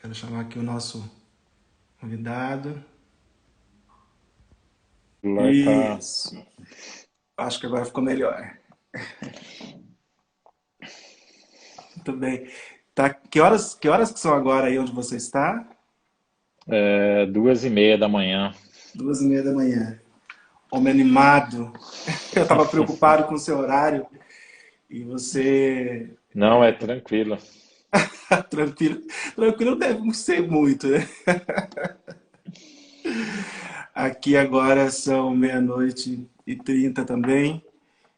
Quero chamar aqui o nosso convidado. O celular tá. Isso. Acho que agora ficou melhor. Muito bem. Tá, que horas que são agora aí onde você está? 2h30 da manhã. 2:30 da manhã. Homem animado. Eu estava preocupado com o seu horário e você Não, é tranquilo. tranquilo. Tranquilo não deve ser muito, né? Aqui agora são 00:30 também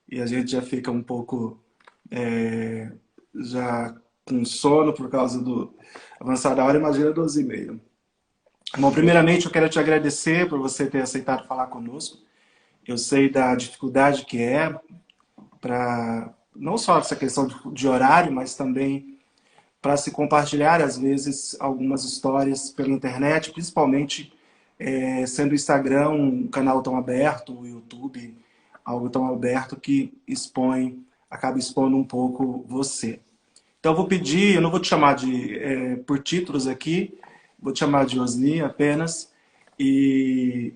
e a gente já fica um pouco é, já com sono por causa do avançar da hora. Imagina 12:30. Bom, primeiramente eu quero te agradecer por você ter aceitado falar conosco. Eu sei da dificuldade que é para não só essa questão de horário, mas também para se compartilhar às vezes algumas histórias pela internet, principalmente sendo o Instagram um canal tão aberto, o YouTube algo tão aberto que acaba expondo um pouco você. Então eu vou pedir, eu não vou te chamar por títulos aqui, vou te chamar de Osni apenas,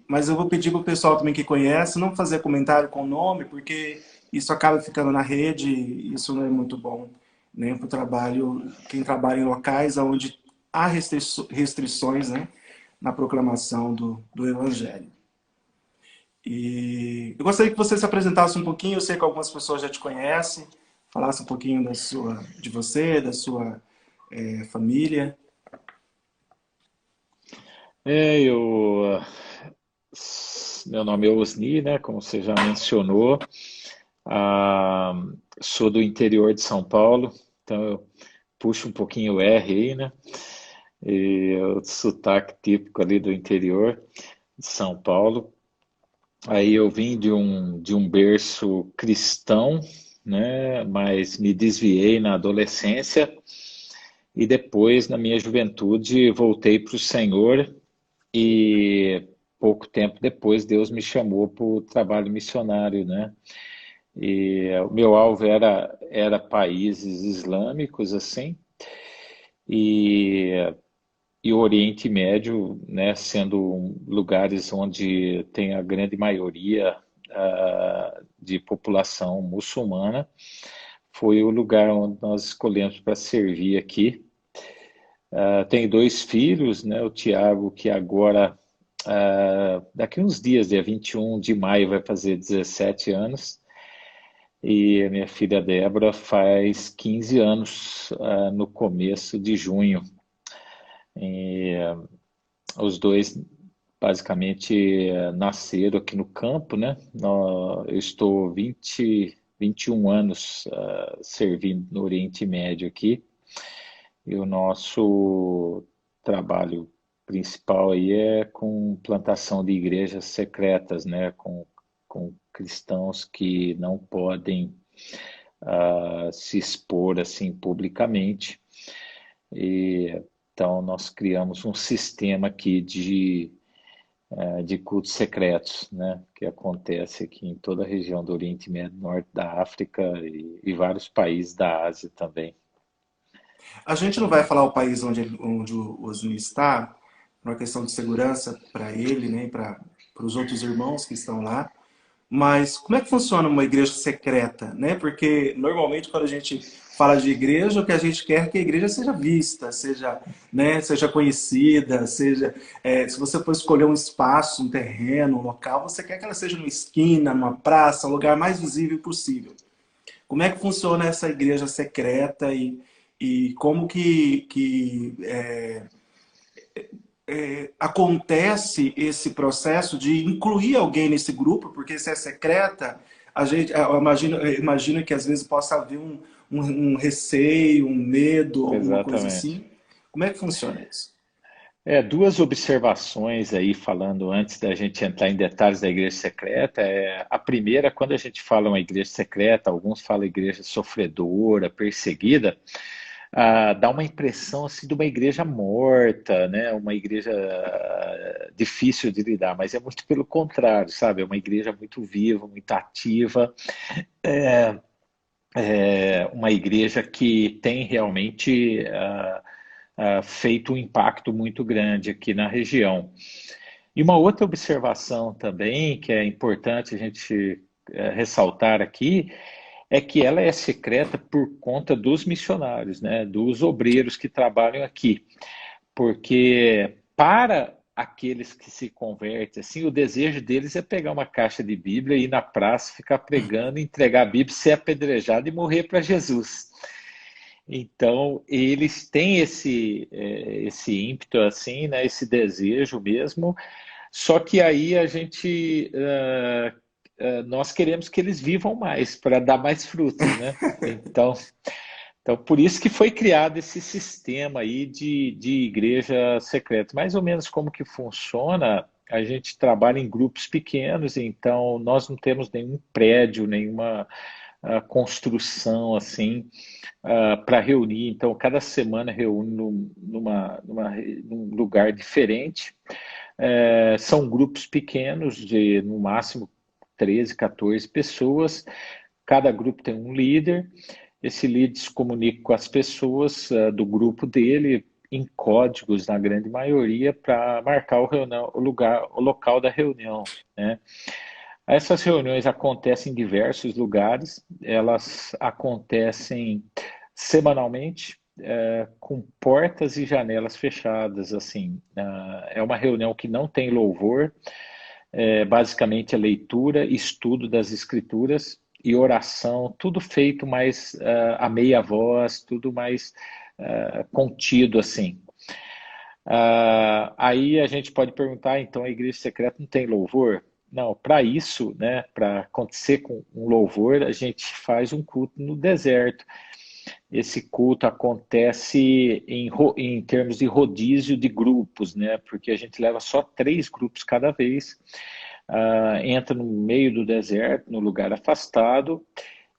mas eu vou pedir para o pessoal também que conhece não fazer comentário com o nome, porque isso acaba ficando na rede e isso não é muito bom, nem para o trabalho, quem trabalha em locais onde há restrições, né, na proclamação do Evangelho. E eu gostaria que você se apresentasse um pouquinho, eu sei que algumas pessoas já te conhecem, falasse um pouquinho de você, da sua família. É, eu. Meu nome é Osni, né? Como você já mencionou. Ah, Sou do interior de São Paulo, então eu puxo um pouquinho o R aí, né? E o sotaque típico ali do interior de São Paulo. Aí eu vim de um berço cristão, né? Mas me desviei na adolescência. E depois, na minha juventude, voltei para o Senhor e pouco tempo depois Deus me chamou para o trabalho missionário, né? E o meu alvo era países islâmicos, assim, e, e o Oriente Médio, né, sendo lugares onde tem a grande maioria de população muçulmana, foi o lugar onde nós escolhemos para servir aqui. Tenho dois filhos, né? O Tiago, que agora, daqui uns dias, dia 21 de maio, vai fazer 17 anos. E a minha filha Débora faz 15 anos, no começo de junho. E, os dois, basicamente, nasceram aqui no campo, né? Eu estou 21 anos, servindo no Oriente Médio aqui. E o nosso trabalho principal aí é com plantação de igrejas secretas, né? Com cristãos que não podem se expor assim publicamente. E, então nós criamos um sistema aqui de cultos secretos, né? Que acontece aqui em toda a região do Oriente Médio, Norte da África e vários países da Ásia também. A gente não vai falar o país onde o Osni está, por uma questão de segurança para ele, né, para os outros irmãos que estão lá. Mas como é que funciona uma igreja secreta, né? Porque normalmente quando a gente fala de igreja, o que a gente quer é que a igreja seja vista, seja, né, seja conhecida, se você for escolher um espaço, um terreno, um local, você quer que ela seja numa esquina, numa praça, o lugar mais visível possível. Como é que funciona essa igreja secreta e como que acontece esse processo de incluir alguém nesse grupo, porque se é secreta, eu imagino que às vezes possa haver um receio, um medo, alguma coisa Exatamente. assim. Como é que funciona isso? Duas observações aí, falando antes da gente entrar em detalhes da igreja secreta. A primeira, quando a gente fala uma igreja secreta, alguns falam igreja sofredora, perseguida, dá uma impressão assim de uma igreja morta, né? Uma igreja difícil de lidar, mas é muito pelo contrário, sabe? É uma igreja muito viva, muito ativa, uma igreja que tem realmente feito um impacto muito grande aqui na região. E uma outra observação também, que é importante a gente ressaltar aqui, é que ela é secreta por conta dos missionários, né, dos obreiros que trabalham aqui. Porque para aqueles que se convertem, assim, o desejo deles é pegar uma caixa de Bíblia e ir na praça, ficar pregando, entregar a Bíblia, ser apedrejado e morrer para Jesus. Então, eles têm esse ímpeto, assim, né, esse desejo mesmo, só que aí nós queremos que eles vivam mais, para dar mais frutos, né? Então, por isso que foi criado esse sistema aí de igreja secreta. Mais ou menos como que funciona, a gente trabalha em grupos pequenos, então nós não temos nenhum prédio, nenhuma construção assim para reunir. Então, cada semana reúne num lugar diferente. São grupos pequenos, de no máximo 13, 14 pessoas. Cada grupo tem um líder. Esse líder se comunica com as pessoas do grupo dele em códigos, na grande maioria, para marcar o local da reunião, né? Essas reuniões acontecem em diversos lugares, elas acontecem semanalmente, com portas e janelas fechadas, assim. É uma reunião que não tem louvor, basicamente a leitura, estudo das escrituras e oração, tudo feito mais a meia voz, tudo mais contido assim. Aí a gente pode perguntar, então a igreja secreta não tem louvor? Não, para isso, né, para acontecer com um louvor, a gente faz um culto no deserto. Esse culto acontece em termos de rodízio de grupos, né? Porque a gente leva só 3 grupos cada vez, entra no meio do deserto, no lugar afastado,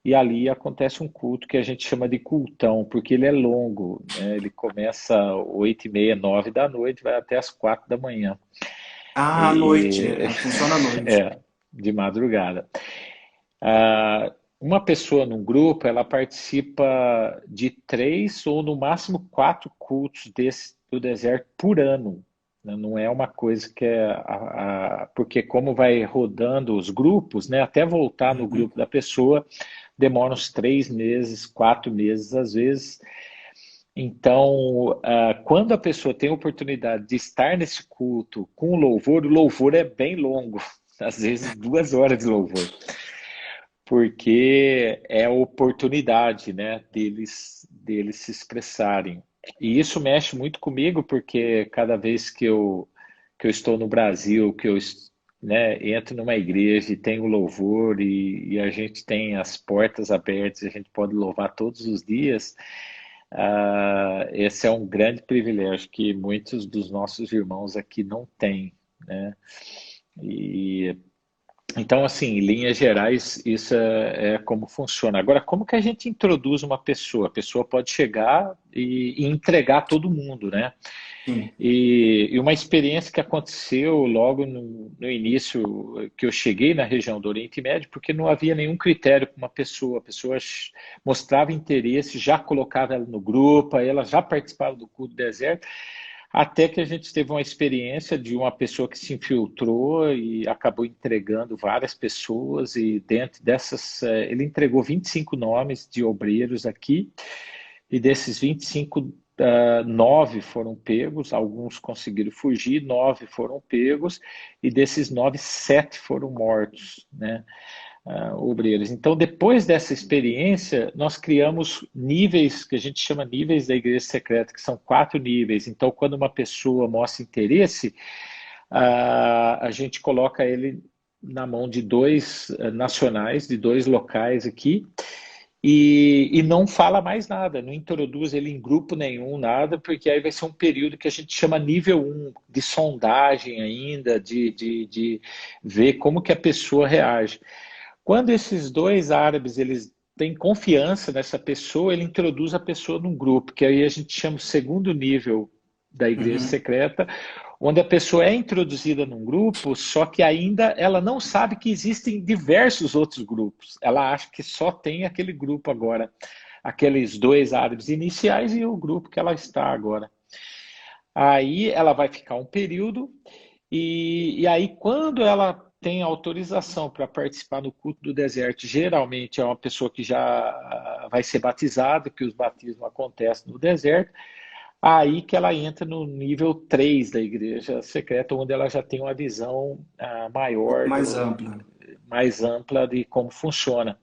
e ali acontece um culto que a gente chama de cultão, porque ele é longo, né? Ele começa às 8h30, 9 da noite, vai até às 4 da manhã. Ah, à noite, E, funciona à noite. de madrugada. Uma pessoa num grupo, ela participa de 3 ou no máximo 4 cultos do deserto por ano, né? Não é uma coisa que porque como vai rodando os grupos, né, até voltar no Uhum. grupo da pessoa, demora uns 3 meses, 4 meses às vezes. Então, quando a pessoa tem a oportunidade de estar nesse culto com o louvor é bem longo, às vezes 2 horas de louvor, porque é a oportunidade, né, deles se expressarem. E isso mexe muito comigo, porque cada vez que eu estou no Brasil, né, entro numa igreja e tem o louvor e a gente tem as portas abertas, a gente pode louvar todos os dias, esse é um grande privilégio que muitos dos nossos irmãos aqui não têm, né? E então, assim, em linhas gerais, isso é como funciona. Agora, como que a gente introduz uma pessoa? A pessoa pode chegar e entregar todo mundo, né? Sim. E uma experiência que aconteceu logo no início, que eu cheguei na região do Oriente Médio, porque não havia nenhum critério para uma pessoa. A pessoa mostrava interesse, já colocava ela no grupo, aí ela já participava do culto do deserto, até que a gente teve uma experiência de uma pessoa que se infiltrou e acabou entregando várias pessoas, e dentro dessas, ele entregou 25 nomes de obreiros aqui, e desses 25, 9 foram pegos, alguns conseguiram fugir, 9 foram pegos, e desses 9, 7 foram mortos, né? Obreiros. Então, depois dessa experiência, nós criamos níveis, que a gente chama níveis da igreja secreta, que são 4 níveis. Então, quando uma pessoa mostra interesse, a gente coloca ele na mão de 2 nacionais, de 2 locais aqui, e não fala mais nada, não introduz ele em grupo nenhum, nada, porque aí vai ser um período que a gente chama nível 1, de sondagem ainda, de ver como que a pessoa reage. Quando esses 2 árabes eles têm confiança nessa pessoa, ele introduz a pessoa num grupo, que aí a gente chama o segundo nível da igreja Uhum. secreta, onde a pessoa é introduzida num grupo, só que ainda ela não sabe que existem diversos outros grupos. Ela acha que só tem aquele grupo agora, aqueles 2 árabes iniciais e o grupo que ela está agora. Aí ela vai ficar um período, e aí quando ela tem autorização para participar no culto do deserto, geralmente é uma pessoa que já vai ser batizada, que os batismos acontecem no deserto, aí que ela entra no nível 3 da igreja secreta, onde ela já tem uma visão maior, Mais ampla. mais ampla de como funciona.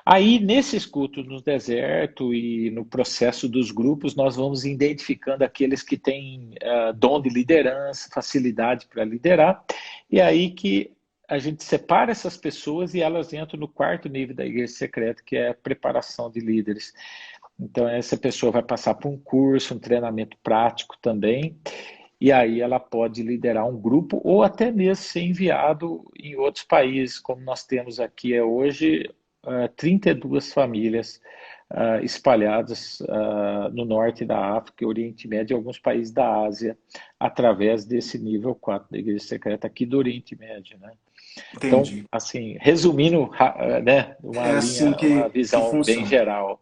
Aí, nesses cultos no deserto e no processo dos grupos, nós vamos identificando aqueles que têm dom de liderança, facilidade para liderar, e aí que a gente separa essas pessoas e elas entram no quarto nível da igreja secreta, que é a preparação de líderes. Então, essa pessoa vai passar por um curso, um treinamento prático também, e aí ela pode liderar um grupo ou até mesmo ser enviado em outros países, como nós temos aqui hoje 32 famílias espalhadas no norte da África, Oriente Médio e alguns países da Ásia, através desse nível 4 da Igreja Secreta aqui do Oriente Médio, né? Então, Entendi. assim, resumindo, né, É assim uma que visão bem funciona. geral.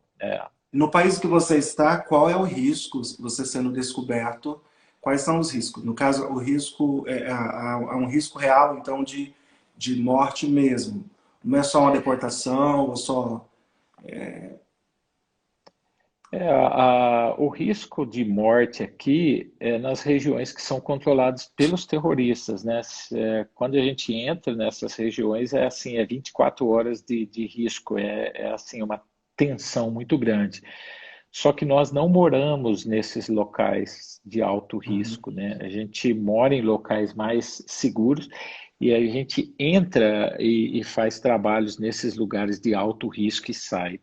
No país que você está, qual é o risco, você sendo descoberto? Quais são os riscos? No caso, o risco há um risco real, então, de morte mesmo. Não é só uma deportação, ou só. O risco de morte aqui é nas regiões que são controladas pelos terroristas, né? Quando a gente entra nessas regiões, é assim, é 24 horas de risco, é assim, uma tensão muito grande. Só que nós não moramos nesses locais de alto Uhum. risco, né? A gente mora em locais mais seguros e a gente entra e faz trabalhos nesses lugares de alto risco e sai.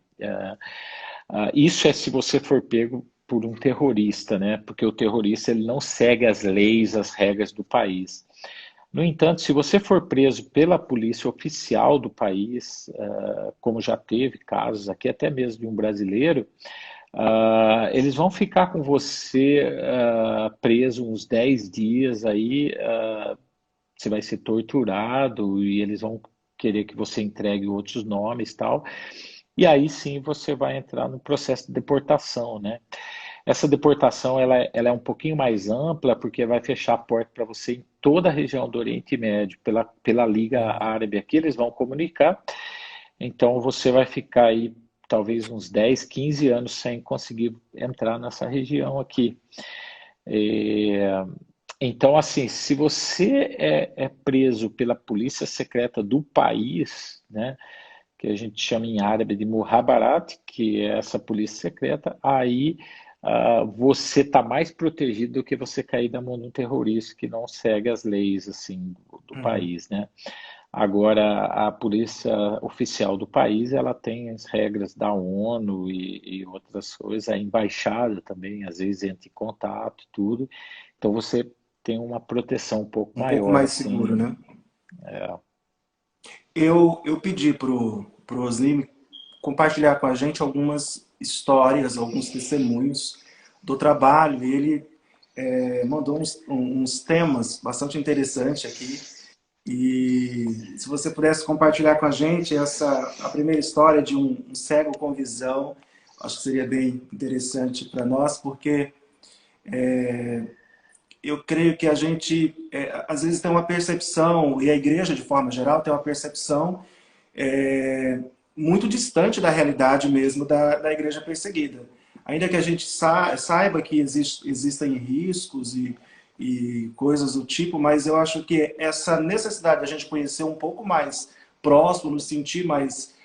Isso é se você for pego por um terrorista, né? Porque o terrorista ele não segue as leis, as regras do país. No entanto, se você for preso pela polícia oficial do país, como já teve casos aqui, até mesmo de um brasileiro, eles vão ficar com você preso uns 10 dias aí, você vai ser torturado e eles vão querer que você entregue outros nomes e tal. E aí sim você vai entrar no processo de deportação, né? Essa deportação ela é um pouquinho mais ampla porque vai fechar a porta para você em toda a região do Oriente Médio, pela Liga Árabe aqui, eles vão comunicar. Então você vai ficar aí talvez uns 10, 15 anos sem conseguir entrar nessa região aqui. Então, assim, se você é preso pela polícia secreta do país, né, que a gente chama em árabe de Mukhabarat, que é essa polícia secreta, aí você está mais protegido do que você cair na mão de um terrorista que não segue as leis assim do Uhum. país, né? Agora, a polícia oficial do país, ela tem as regras da ONU e outras coisas, a embaixada também, às vezes entra em contato e tudo, então você tem uma proteção um pouco Um pouco maior, mais seguro, assim. né? Eu pedi pro Oslim compartilhar com a gente algumas histórias, alguns testemunhos do trabalho. E ele mandou uns temas bastante interessantes aqui. E se você pudesse compartilhar com a gente a primeira história de um cego com visão, acho que seria bem interessante para nós, porque eu creio que a gente, às vezes, tem uma percepção, e a igreja, de forma geral, tem uma percepção é, muito distante da realidade mesmo da igreja perseguida. Ainda que a gente saiba que existem riscos e coisas do tipo, mas eu acho que essa necessidade da gente conhecer um pouco mais próximo, nos sentir mais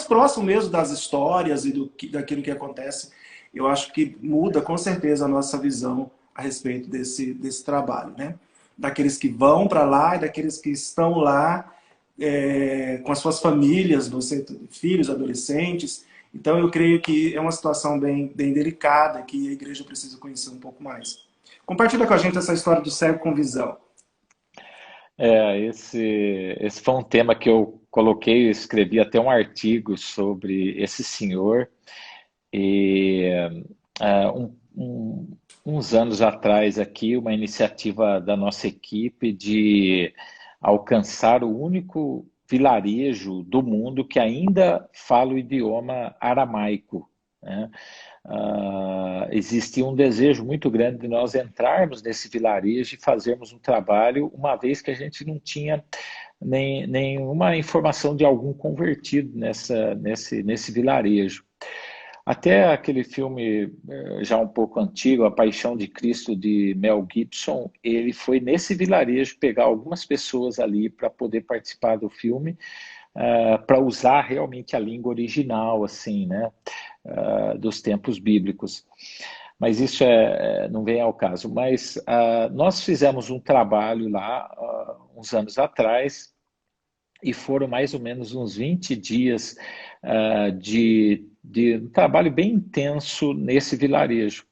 próximo mesmo das histórias e daquilo que acontece, eu acho que muda com certeza a nossa visão a respeito desse trabalho, né? Daqueles que vão para lá e daqueles que estão lá com as suas famílias, você, filhos, adolescentes. Então eu creio que é uma situação bem delicada que a igreja precisa conhecer um pouco mais. Compartilha com a gente essa história do cego com visão. Esse foi um tema que eu coloquei, eu escrevi até um artigo sobre esse senhor, e uns anos atrás aqui, uma iniciativa da nossa equipe de alcançar o único vilarejo do mundo que ainda fala o idioma aramaico, né? existia um desejo muito grande de nós entrarmos nesse vilarejo e fazermos um trabalho, uma vez que a gente não tinha nenhuma informação de algum convertido nesse vilarejo. Até aquele filme já um pouco antigo, A Paixão de Cristo, de Mel Gibson, ele foi nesse vilarejo pegar algumas pessoas ali para poder participar do filme, para usar realmente a língua original, assim, né, dos tempos bíblicos. Mas isso não vem ao caso. Mas nós fizemos um trabalho lá, uns anos atrás, e foram mais ou menos uns 20 dias de um trabalho bem intenso nesse vilarejo.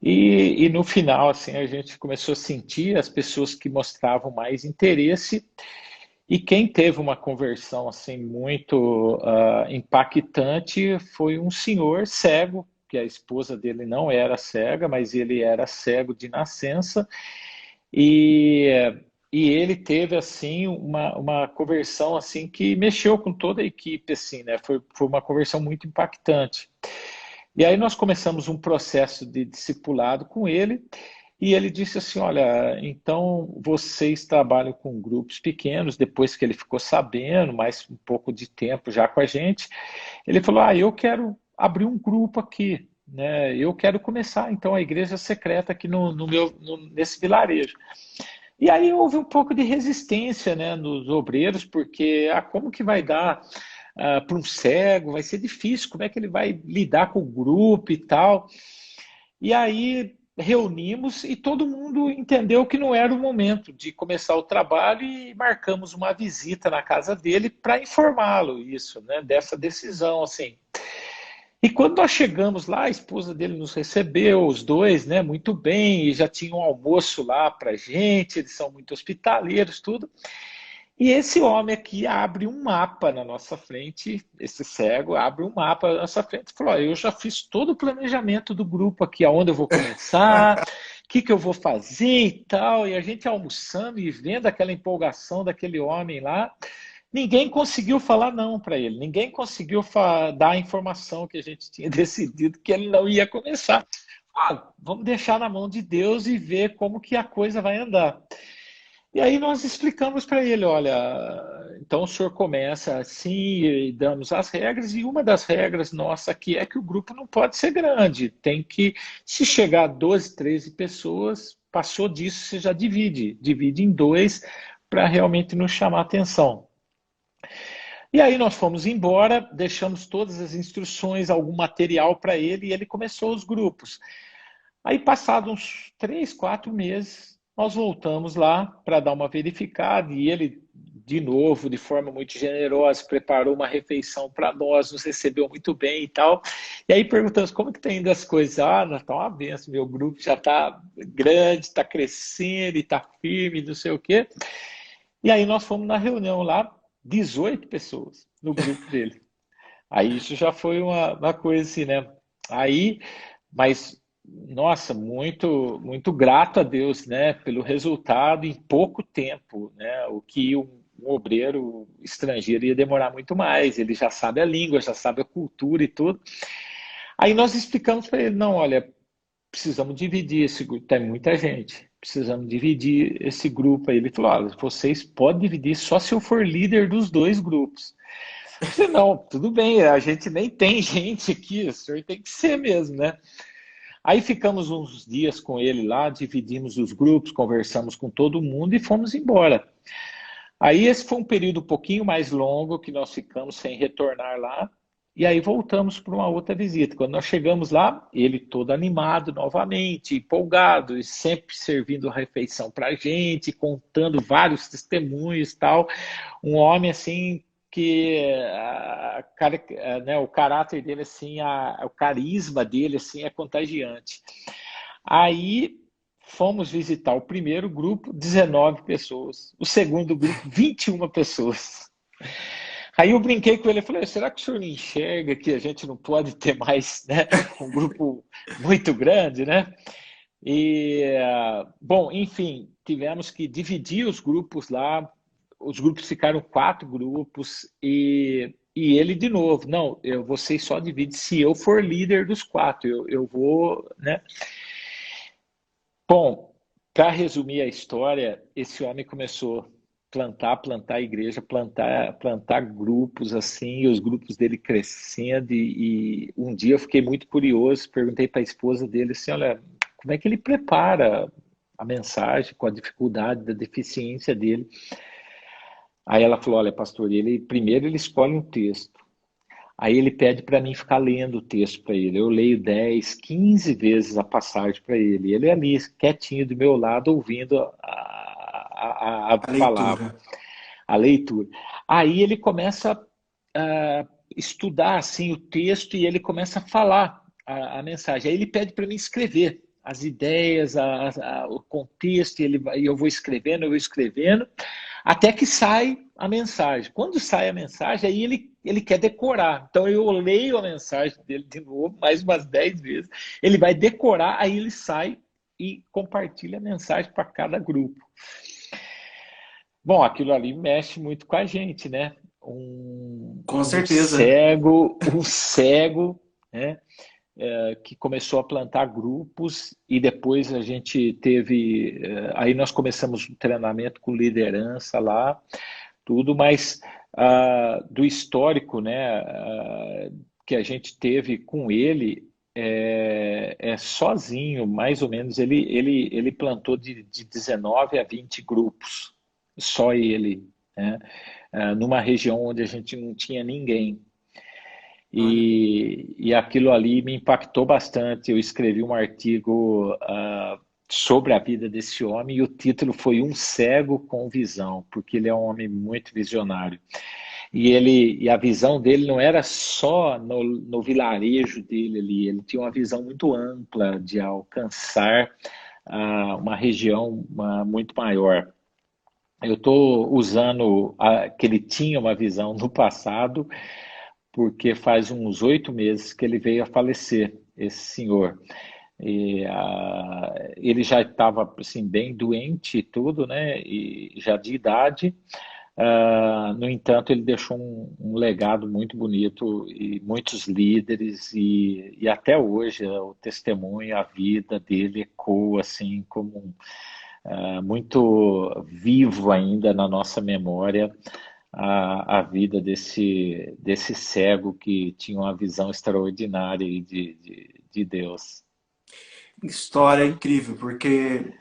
E no final, assim, a gente começou a sentir as pessoas que mostravam mais interesse e quem teve uma conversão assim muito impactante foi um senhor cego, que a esposa dele não era cega, mas ele era cego de nascença, e, e ele teve assim uma conversão assim que mexeu com toda a equipe, assim, né? Foi uma conversão muito impactante. E aí nós começamos um processo de discipulado com ele, e ele disse assim: Olha, então vocês trabalham com grupos pequenos. Depois que ele ficou sabendo, mais um pouco de tempo já com a gente, ele falou: eu quero abrir um grupo aqui, né? Eu quero começar então a igreja secreta aqui nesse vilarejo. E aí houve um pouco de resistência, né, nos obreiros, porque como que vai dar para um cego? Vai ser difícil, como é que ele vai lidar com o grupo e tal? E aí reunimos e todo mundo entendeu que não era o momento de começar o trabalho e marcamos uma visita na casa dele para informá-lo isso, né, dessa decisão, assim. E quando nós chegamos lá, a esposa dele nos recebeu, os dois, né, muito bem, e já tinha um almoço lá para gente, eles são muito hospitaleiros, tudo. E esse homem aqui abre um mapa na nossa frente, esse cego abre um mapa na nossa frente e falou: eu já fiz todo o planejamento do grupo aqui, aonde eu vou começar, o que eu vou fazer e tal. E a gente almoçando e vendo aquela empolgação daquele homem lá, ninguém conseguiu falar não para ele, ninguém conseguiu dar a informação que a gente tinha decidido que ele não ia começar. Vamos deixar na mão de Deus e ver como que a coisa vai andar. E aí nós explicamos para ele: olha, então o senhor começa assim, e damos as regras, e uma das regras nossa aqui é que o grupo não pode ser grande, tem que, se chegar a 12, 13 pessoas, passou disso, você já divide em dois para realmente nos chamar a atenção. E aí nós fomos embora, deixamos todas as instruções, algum material para ele, e ele começou os grupos. Aí, passados uns 3, 4 meses, nós voltamos lá para dar uma verificada e ele, de novo, de forma muito generosa, preparou uma refeição para nós, nos recebeu muito bem e tal. E aí perguntamos: como que está indo as coisas? Está uma benção, meu grupo já está grande, está crescendo e está firme, não sei o quê. E aí nós fomos na reunião lá, 18 pessoas no grupo dele. Aí isso já foi uma coisa assim, né? Aí, mas nossa, muito grato a Deus, né, pelo resultado em pouco tempo, né? O que um obreiro estrangeiro ia demorar muito mais. Ele já sabe a língua, já sabe a cultura e tudo. Aí nós explicamos para ele: não, olha, precisamos dividir esse grupo, tem muita gente. Precisamos dividir esse grupo aí. Ele falou: olha, vocês podem dividir só se eu for líder dos dois grupos. Eu falei: não, tudo bem, a gente nem tem gente aqui, o senhor tem que ser mesmo, né? Aí ficamos uns dias com ele lá, dividimos os grupos, conversamos com todo mundo e fomos embora. Aí esse foi um período um pouquinho mais longo que nós ficamos sem retornar lá. E aí voltamos para uma outra visita. Quando nós chegamos lá, ele todo animado novamente, empolgado, e sempre servindo a refeição para a gente, contando vários testemunhos e tal. Um homem assim que né, o caráter dele assim, o carisma dele assim é contagiante. Aí fomos visitar o primeiro grupo, 19 pessoas. O segundo grupo, 21 pessoas. Aí eu brinquei com ele e falei: será que o senhor não enxerga que a gente não pode ter mais, né, um grupo muito grande, né? E, bom, enfim, tivemos que dividir os grupos lá. Os grupos ficaram 4 grupos e e ele de novo, não, vocês só dividem se eu for líder dos quatro, eu vou, né? Bom, para resumir a história, esse homem começou a plantar igreja, plantar grupos assim, e os grupos dele crescendo. E um dia eu fiquei muito curioso, perguntei para a esposa dele assim, olha, como é que ele prepara a mensagem com a dificuldade da deficiência dele? Aí ela falou, olha, pastor, ele primeiro ele escolhe um texto. Aí ele pede para mim ficar lendo o texto para ele. Eu leio 10, 15 vezes a passagem para ele. Ele é ali, quietinho do meu lado, ouvindo a A palavra, leitura. a leitura. Aí ele começa a estudar assim o texto e ele começa a falar a mensagem. Aí ele pede para mim escrever as ideias, o contexto, e eu vou escrevendo, até que sai a mensagem. Quando sai a mensagem, aí ele quer decorar. Então eu leio a mensagem dele de novo, mais umas 10 vezes. Ele vai decorar, aí ele sai e compartilha a mensagem para cada grupo. Bom, aquilo ali mexe muito com a gente, né? Com certeza. Um cego, né? Que começou a plantar grupos e depois a gente teve, aí nós começamos um treinamento com liderança lá, tudo, mas do histórico, né, que a gente teve com ele, sozinho, mais ou menos, ele plantou de 19 a 20 grupos, só ele, né, numa região onde a gente não tinha ninguém. Olha, E aquilo ali me impactou bastante. Eu escrevi um artigo sobre a vida desse homem e o título foi Um Cego com Visão, porque ele é um homem muito visionário. E a visão dele não era só no vilarejo dele ali, ele tinha uma visão muito ampla de alcançar uma região muito maior. Eu estou usando que ele tinha uma visão no passado, porque faz uns 8 meses que ele veio a falecer, esse senhor. Ele já estava assim, bem doente e tudo, né? E já de idade. No entanto, ele deixou um legado muito bonito e muitos líderes, e até hoje o testemunho, a vida dele ecoa assim como muito vivo ainda na nossa memória a vida desse cego que tinha uma visão extraordinária de Deus. história incrível, porque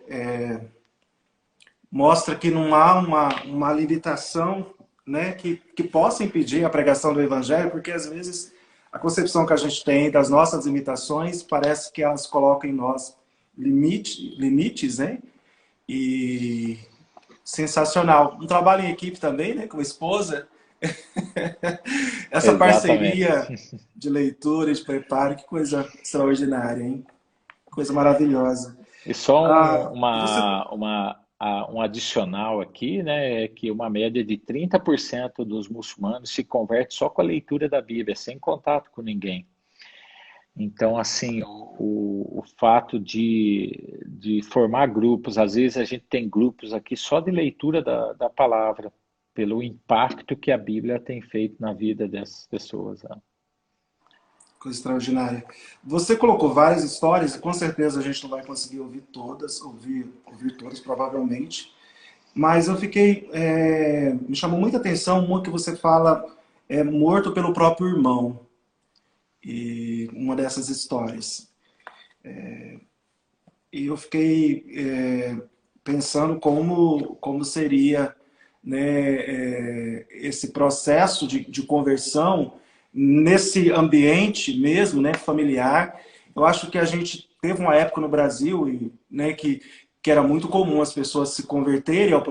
mostra que não há uma limitação, né, que possa impedir a pregação do evangelho, porque às vezes a concepção que a gente tem das nossas limitações parece que elas colocam em nós limites, né? E sensacional. Um trabalho em equipe também, né, com a esposa. Essa Exatamente. parceria de leitura, de preparo, que coisa extraordinária, hein? Coisa maravilhosa. E só Ah, você um adicional aqui, né, é que uma média de 30% dos muçulmanos se converte só com a leitura da Bíblia, sem contato com ninguém. Então, assim, o fato de formar grupos, às vezes a gente tem grupos aqui só de leitura da palavra, pelo impacto que a Bíblia tem feito na vida dessas pessoas, né? Coisa extraordinária. Você colocou várias histórias, e com certeza a gente não vai conseguir ouvir todas, ouvir todas, provavelmente. Mas eu fiquei. Me chamou muita atenção uma que você fala morto pelo próprio irmão. E uma dessas histórias. E eu fiquei pensando como seria, né, esse processo de conversão nesse ambiente mesmo, né, familiar. Eu acho que a gente teve uma época no Brasil né, que era muito comum as pessoas se converterem ao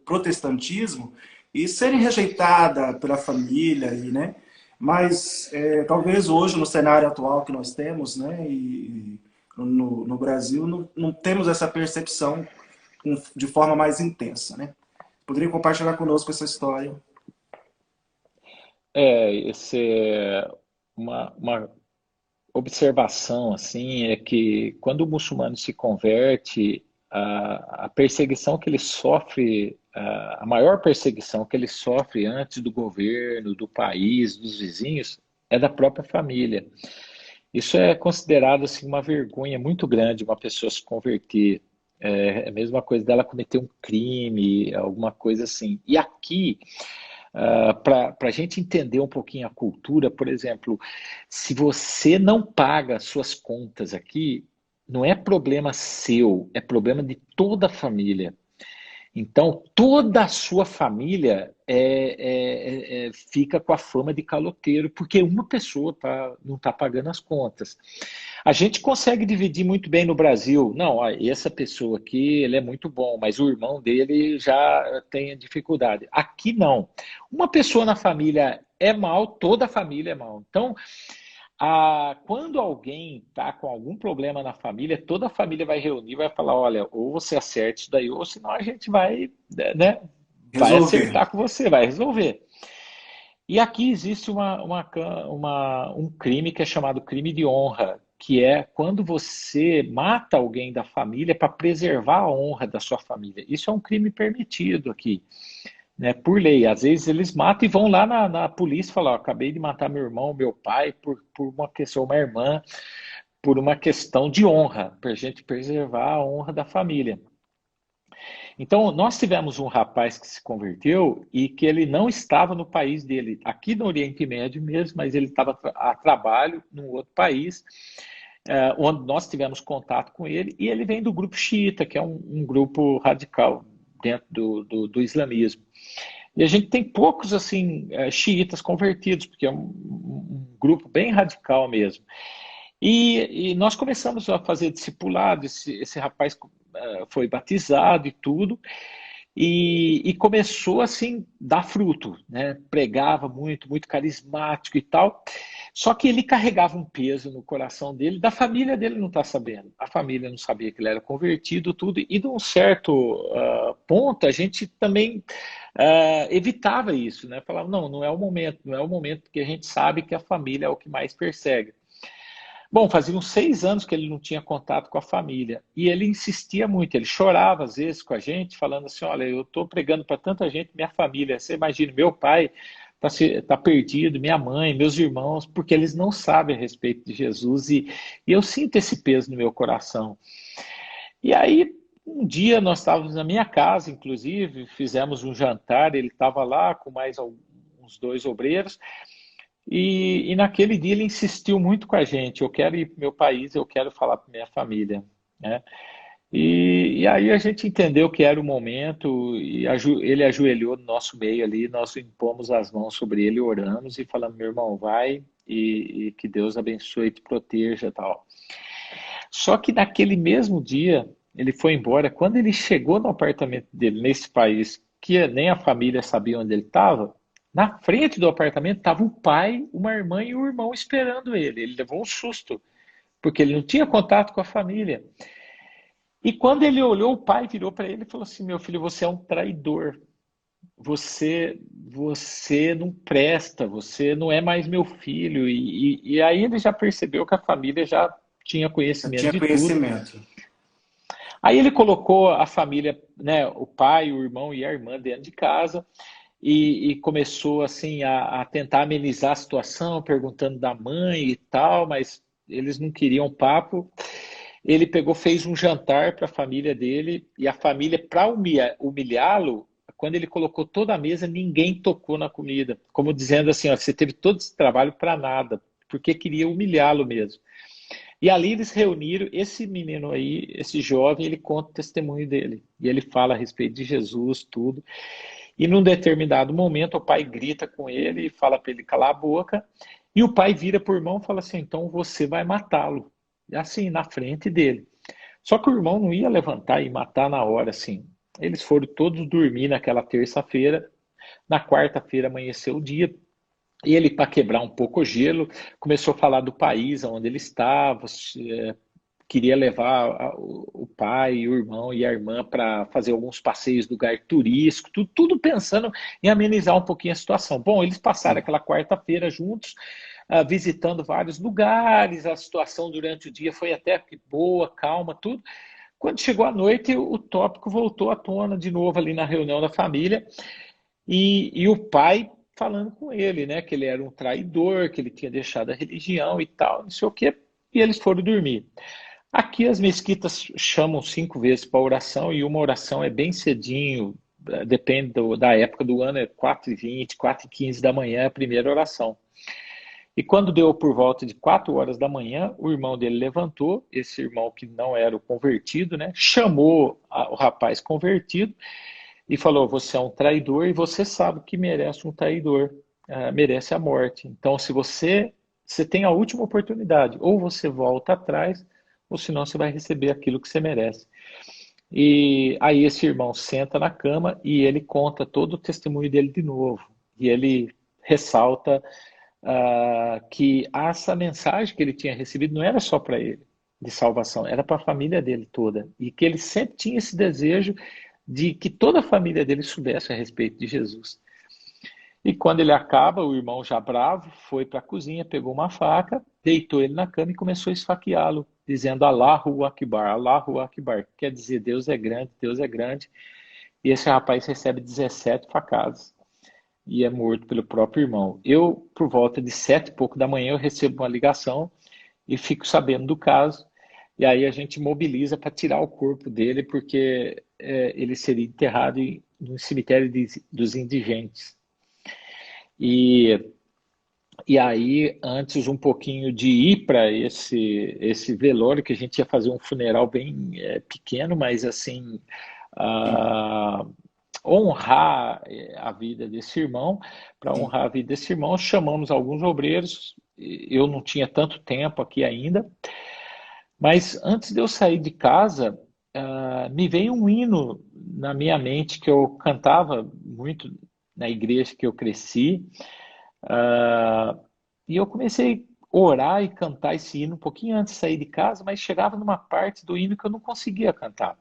protestantismo e serem rejeitadas pela família, né? Mas talvez hoje, no cenário atual que nós temos, né, e no Brasil, não temos essa percepção de forma mais intensa, né? Poderia compartilhar conosco essa história? Esse é uma observação, assim, é que quando o muçulmano se converte, a perseguição que ele sofre, a maior perseguição que ele sofre antes do governo, do país, dos vizinhos, é da própria família. Isso é considerado assim, uma vergonha muito grande, uma pessoa se converter. É a mesma coisa dela cometer um crime, alguma coisa assim. E aqui, para a gente entender um pouquinho a cultura, por exemplo, se você não paga suas contas aqui, não é problema seu, é problema de toda a família. Então, toda a sua família fica com a fama de caloteiro, porque uma pessoa não está pagando as contas. A gente consegue dividir muito bem no Brasil. Não, ó, essa pessoa aqui, ele é muito bom, mas o irmão dele já tem dificuldade. Aqui não. Uma pessoa na família é mal, toda a família é mal. Então, quando alguém está com algum problema na família, toda a família vai reunir, vai falar, olha, ou você acerta isso daí, ou senão a gente vai, né, vai Resolver. acertar com você, vai resolver. E aqui existe um crime que é chamado crime de honra, que é quando você mata alguém da família para preservar a honra da sua família. Isso é um crime permitido aqui, né, por lei. Às vezes eles matam e vão lá na polícia e falam, ó, acabei de matar meu irmão, meu pai, por uma questão, uma irmã, por uma questão de honra, para a gente preservar a honra da família. Então, nós tivemos um rapaz que se converteu e que ele não estava no país dele, aqui no Oriente Médio mesmo, mas ele estava a trabalho num outro país, onde nós tivemos contato com ele, e ele vem do grupo xiita, que é um grupo radical dentro do islamismo. E a gente tem poucos assim xiitas convertidos, porque é um grupo bem radical mesmo. E nós começamos a fazer discipulado, esse rapaz foi batizado e tudo, e começou assim, dar fruto, né? Pregava muito, muito carismático e tal. Só que ele carregava um peso no coração dele, da família dele não está sabendo. A família não sabia que ele era convertido, tudo, e de um certo ponto a gente também evitava isso, né? Falava, não, não é o momento, não é o momento, porque a gente sabe que a família é o que mais persegue. Bom, fazia uns 6 anos que ele não tinha contato com a família. E ele insistia muito, ele chorava às vezes com a gente, falando assim: olha, eu estou pregando para tanta gente, minha família. Você imagina, meu pai está perdido, minha mãe, meus irmãos, porque eles não sabem a respeito de Jesus. E eu sinto esse peso no meu coração. E aí, um dia nós estávamos na minha casa, inclusive, fizemos um jantar, ele estava lá com mais uns dois obreiros. E naquele dia ele insistiu muito com a gente. Eu quero ir para o meu país, eu quero falar para minha família, né? E aí a gente entendeu que era o momento e ele ajoelhou no nosso meio ali, nós impomos as mãos sobre ele, oramos e falamos, meu irmão, vai e que Deus abençoe e te proteja e tal. Só que naquele mesmo dia ele foi embora. Quando ele chegou no apartamento dele nesse país, que nem a família sabia onde ele estava, na frente do apartamento estava o pai, uma irmã e o irmão esperando ele. Ele levou um susto, porque ele não tinha contato com a família. E quando ele olhou, o pai virou para ele e falou assim: meu filho, você é um traidor. Você não presta, você não é mais meu filho. E aí ele já percebeu que a família já tinha Eu conhecimento tinha de tudo. conhecimento. Aí ele colocou a família, né, o pai, o irmão e a irmã dentro de casa e começou assim a tentar amenizar a situação, perguntando da mãe e tal, mas eles não queriam papo. Ele pegou, fez um jantar para a família dele e a família, para humilhá-lo, quando ele colocou toda a mesa, ninguém tocou na comida, como dizendo assim, ó, você teve todo esse trabalho para nada, porque queria humilhá-lo mesmo. E ali eles reuniram esse menino aí, esse jovem, ele conta o testemunho dele. E ele fala a respeito de Jesus, tudo. E num determinado momento o pai grita com ele e fala para ele calar a boca. E o pai vira para o irmão e fala assim: então você vai matá-lo. E assim, na frente dele. Só que o irmão não ia levantar e matar na hora, assim. Eles foram todos dormir naquela terça-feira. Na quarta-feira amanheceu o dia. E ele, para quebrar um pouco o gelo, começou a falar do país onde ele estava, queria levar o pai, o irmão e a irmã para fazer alguns passeios do lugar turístico, tudo pensando em amenizar um pouquinho a situação. Bom, eles passaram Sim. aquela quarta-feira juntos, visitando vários lugares, a situação durante o dia foi até boa, calma, tudo. quando chegou a noite, o tópico voltou à tona de novo ali na reunião da família, e o pai falando com ele, né, que ele era um traidor, que ele tinha deixado a religião e tal, não sei o quê, e eles foram dormir. Aqui as mesquitas chamam 5 vezes para oração e uma oração é bem cedinho, depende da época do ano, é 4h20, 4h15 da manhã é a primeira oração. E quando deu por volta de 4 horas da manhã, o irmão dele levantou, esse irmão que não era o convertido, né, chamou o rapaz convertido e falou: Você é um traidor e você sabe que merece um traidor, merece a morte. Então, se você tem a última oportunidade, ou você volta atrás, ou senão você vai receber aquilo que você merece. E aí esse irmão senta na cama e ele conta todo o testemunho dele de novo. E ele ressalta que essa mensagem que ele tinha recebido não era só para ele, de salvação, era para a família dele toda. E que ele sempre tinha esse desejo de que toda a família dele soubesse a respeito de Jesus. E quando ele acaba, o irmão já bravo foi para a cozinha, pegou uma faca, deitou ele na cama e começou a esfaqueá-lo, dizendo Allahu Akbar, quer dizer Deus é grande, Deus é grande. E esse rapaz recebe 17 facadas e é morto pelo próprio irmão. Eu, por volta de 7 e pouco da manhã, eu recebo uma ligação e fico sabendo do caso. E aí a gente mobiliza para tirar o corpo dele, porque ele seria enterrado no cemitério dos indigentes. E, e aí, antes um pouquinho de ir para esse velório, que a gente ia fazer um funeral bem pequeno, mas assim, ah, honrar a vida desse irmão, para Sim. honrar a vida desse irmão, chamamos alguns obreiros. Eu não tinha tanto tempo aqui ainda, mas antes de eu sair de casa, me veio um hino na minha mente que eu cantava muito na igreja que eu cresci, ah, e eu comecei a orar e cantar esse hino um pouquinho antes de sair de casa, mas chegava numa parte do hino que eu não conseguia cantar.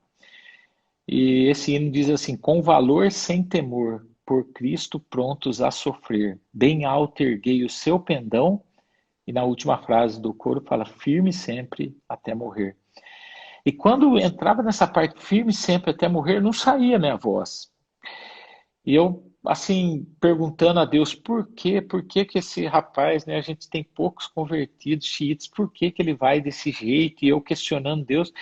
E esse hino diz assim: com valor sem temor, por Cristo prontos a sofrer, bem alto erguei o seu pendão, e na última frase do coro fala: firme sempre até morrer. E quando entrava nessa parte firme sempre até morrer, não saía minha voz. E eu, assim, perguntando a Deus por que que esse rapaz, né, a gente tem poucos convertidos xiitas, por que que ele vai desse jeito? E eu questionando Deus.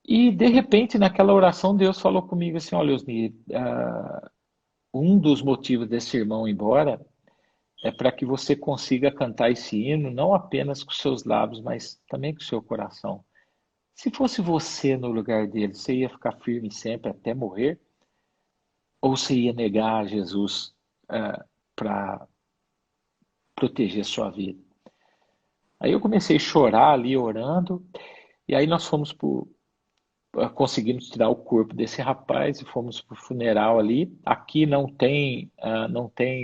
E, de repente, naquela oração, Deus falou comigo assim: olha, Osni, um dos motivos desse irmão ir embora é para que você consiga cantar esse hino, não apenas com seus lábios, mas também com seu coração. Se fosse você no lugar dele, você ia ficar firme sempre até morrer? Ou você ia negar Jesus para proteger sua vida? Aí eu comecei a chorar ali, orando, e aí nós fomos conseguimos tirar o corpo desse rapaz e fomos para o funeral ali. Aqui não tem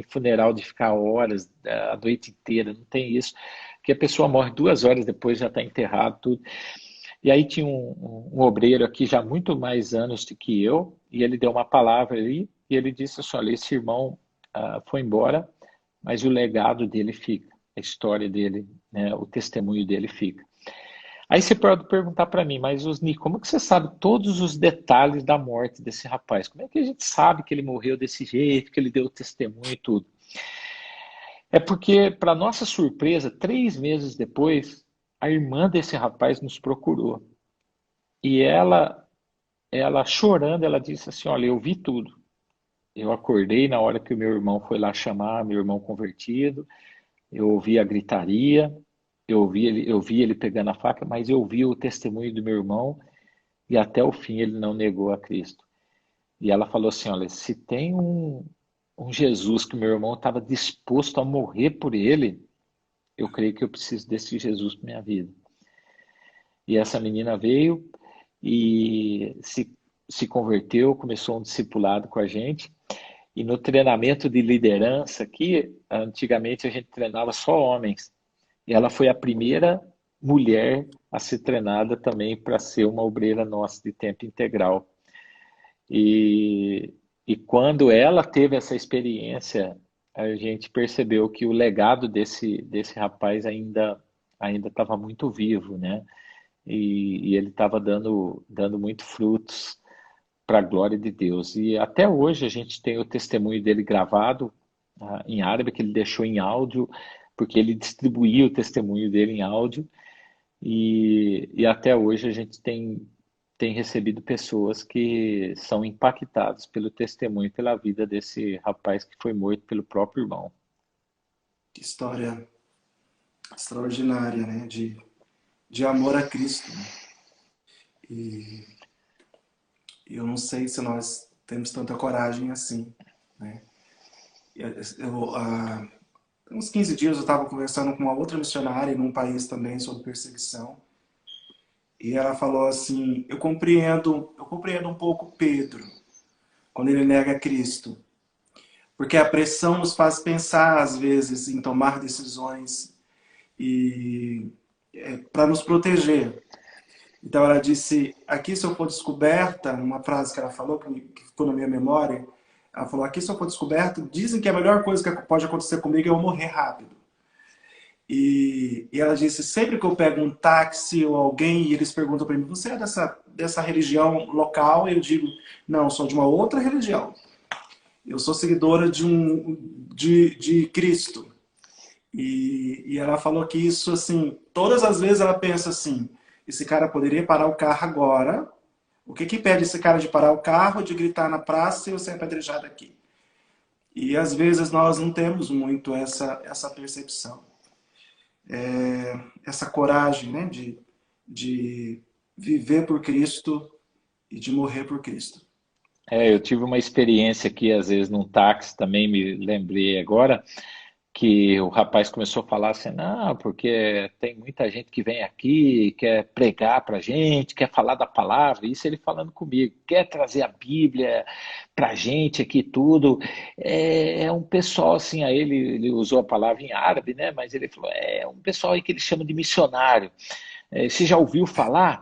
funeral de ficar horas, a noite inteira, não tem isso, porque a pessoa morre 2 horas depois, já está enterrado, tudo. E aí tinha um obreiro aqui já muito mais anos do que eu, e ele deu uma palavra ali, e ele disse assim: olha, esse irmão foi embora, mas o legado dele fica, a história dele, né, o testemunho dele fica. Aí você pode perguntar para mim: mas Osni, como que você sabe todos os detalhes da morte desse rapaz? Como é que a gente sabe que ele morreu desse jeito, que ele deu testemunho e tudo? É porque, para nossa surpresa, 3 meses depois, a irmã desse rapaz nos procurou. E ela chorando, ela disse assim: olha, eu vi tudo. Eu acordei na hora que o meu irmão foi lá chamar, meu irmão convertido, eu ouvi a gritaria, eu vi ele pegando a faca, mas eu vi o testemunho do meu irmão e até o fim ele não negou a Cristo. E ela falou assim: olha, se tem um Jesus que meu irmão estava disposto a morrer por ele, eu creio que eu preciso desse Jesus para minha vida. E essa menina veio e se converteu, começou um discipulado com a gente. E no treinamento de liderança aqui, antigamente a gente treinava só homens. E ela foi a primeira mulher a ser treinada também para ser uma obreira nossa de tempo integral. E, e quando ela teve essa experiência, a gente percebeu que o legado desse rapaz ainda estava muito vivo, né? e ele estava dando muito frutos para a glória de Deus. E até hoje a gente tem o testemunho dele gravado em árabe, que ele deixou em áudio, porque ele distribuía o testemunho dele em áudio, e até hoje a gente tem recebido pessoas que são impactadas pelo testemunho, pela vida desse rapaz que foi morto pelo próprio irmão. Que história extraordinária, né? De amor a Cristo, né? E eu não sei se nós temos tanta coragem assim, né? Há uns 15 dias eu estava conversando com uma outra missionária num país também sobre perseguição. E ela falou assim, eu compreendo um pouco Pedro, quando ele nega Cristo. Porque a pressão nos faz pensar, às vezes, em tomar decisões e para nos proteger. Então ela disse, aqui se eu for descoberta, uma frase que ela falou, que ficou na minha memória, ela falou, aqui se eu for descoberta, dizem que a melhor coisa que pode acontecer comigo é eu morrer rápido. E ela disse, sempre que eu pego um táxi ou alguém e eles perguntam para mim, você é dessa religião local? Eu digo, não, sou de uma outra religião. Eu sou seguidora de Cristo. E ela falou que isso, assim, todas as vezes ela pensa assim, esse cara poderia parar o carro agora. O que que impede esse cara de parar o carro, de gritar na praça e eu ser apedrejado aqui? E às vezes nós não temos muito essa percepção. Essa coragem, né, de viver por Cristo e de morrer por Cristo. Eu tive uma experiência aqui, às vezes, num táxi, também me lembrei agora, que o rapaz começou a falar assim, não, porque tem muita gente que vem aqui, quer pregar pra gente, quer falar da palavra, isso ele falando comigo, quer trazer a Bíblia pra gente aqui tudo. É um pessoal assim, aí ele usou a palavra em árabe, né? Mas ele falou, é um pessoal aí que ele chama de missionário. Você já ouviu falar?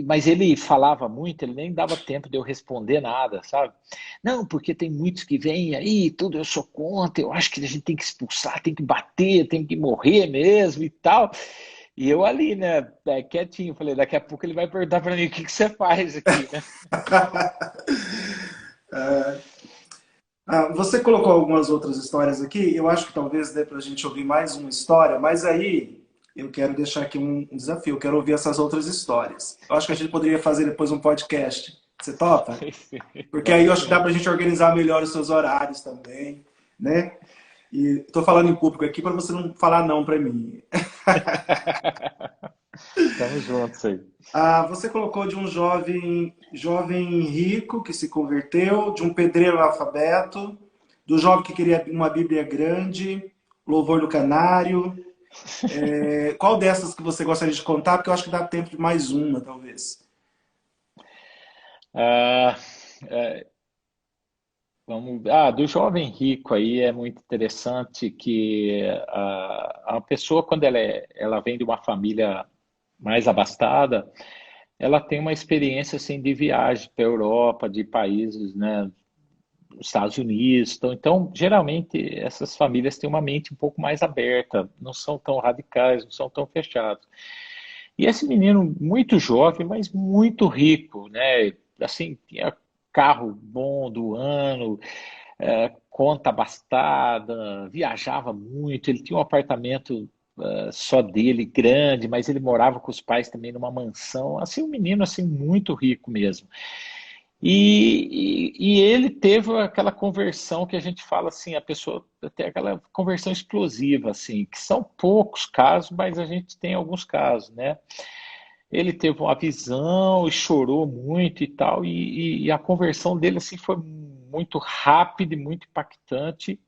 Mas ele falava muito, ele nem dava tempo de eu responder nada, sabe? Não, porque tem muitos que vêm aí, tudo eu sou contra, eu acho que a gente tem que expulsar, tem que bater, tem que morrer mesmo e tal. E eu ali, né, quietinho, falei, daqui a pouco ele vai perguntar para mim o que que você faz aqui, né? Você colocou algumas outras histórias aqui, eu acho que talvez dê para a gente ouvir mais uma história, mas aí eu quero deixar aqui um desafio, eu quero ouvir essas outras histórias. Eu acho que a gente poderia fazer depois um podcast. Você topa? Porque aí eu Vamos acho que dá sim. para a gente organizar melhor os seus horários também, né? E estou falando em público aqui para você não falar não para mim. Tamo juntos aí. Você colocou de um jovem rico que se converteu, de um pedreiro analfabeto, do jovem que queria uma Bíblia grande, louvor do canário. Qual dessas que você gostaria de contar? Porque eu acho que dá tempo de mais uma, talvez. Ah, é, do jovem rico aí é muito interessante que a pessoa, quando ela vem de uma família mais abastada, ela tem uma experiência assim de viagem para a Europa, de países, né, dos Estados Unidos. Então, geralmente essas famílias têm uma mente um pouco mais aberta, não são tão radicais, não são tão fechados. E esse menino muito jovem, mas muito rico, né? Assim, tinha carro bom do ano, conta abastada, viajava muito, ele tinha um apartamento só dele, grande, mas ele morava com os pais também numa mansão, assim, um menino assim muito rico mesmo. E ele teve aquela conversão que a gente fala assim, a pessoa tem aquela conversão explosiva, assim, que são poucos casos, mas a gente tem alguns casos, né? Ele teve uma visão e chorou muito e tal, e a conversão dele assim foi muito rápida e muito impactante.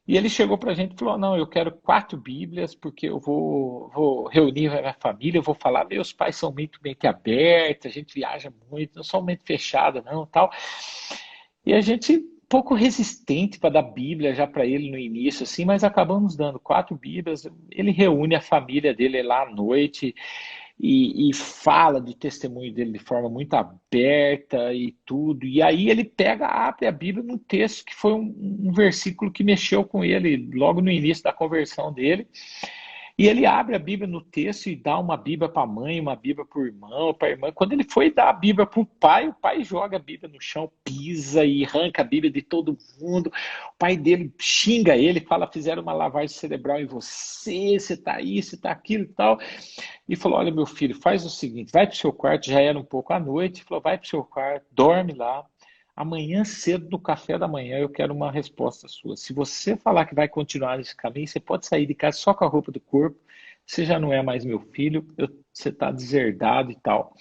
E ele chegou para a gente e falou: Não, eu quero 4 Bíblias, porque eu vou reunir a minha família, eu vou falar. Meus pais são muito mente aberta, a gente viaja muito, não são mente fechada, não, tal. E a gente, um pouco resistente para dar Bíblia já para ele no início, assim, mas acabamos dando 4 Bíblias. Ele reúne a família dele lá à noite e fala do testemunho dele de forma muito aberta e tudo. E aí ele pega, abre a Bíblia num texto que foi um versículo que mexeu com ele logo no início da conversão dele. E ele abre a Bíblia no texto e dá uma Bíblia para a mãe, uma Bíblia para o irmão, para a irmã. Quando ele foi dar a Bíblia para o pai joga a Bíblia no chão, pisa e arranca a Bíblia de todo mundo. O pai dele xinga ele, fala, fizeram uma lavagem cerebral em você, você está isso, você está aquilo e tal. E falou, olha meu filho, faz o seguinte, vai para o seu quarto, já era um pouco à noite, falou, vai para o seu quarto, dorme lá. Amanhã cedo, no café da manhã, eu quero uma resposta sua. Se você falar que vai continuar nesse caminho, você pode sair de casa só com a roupa do corpo, você já não é mais meu filho, você está deserdado e tal.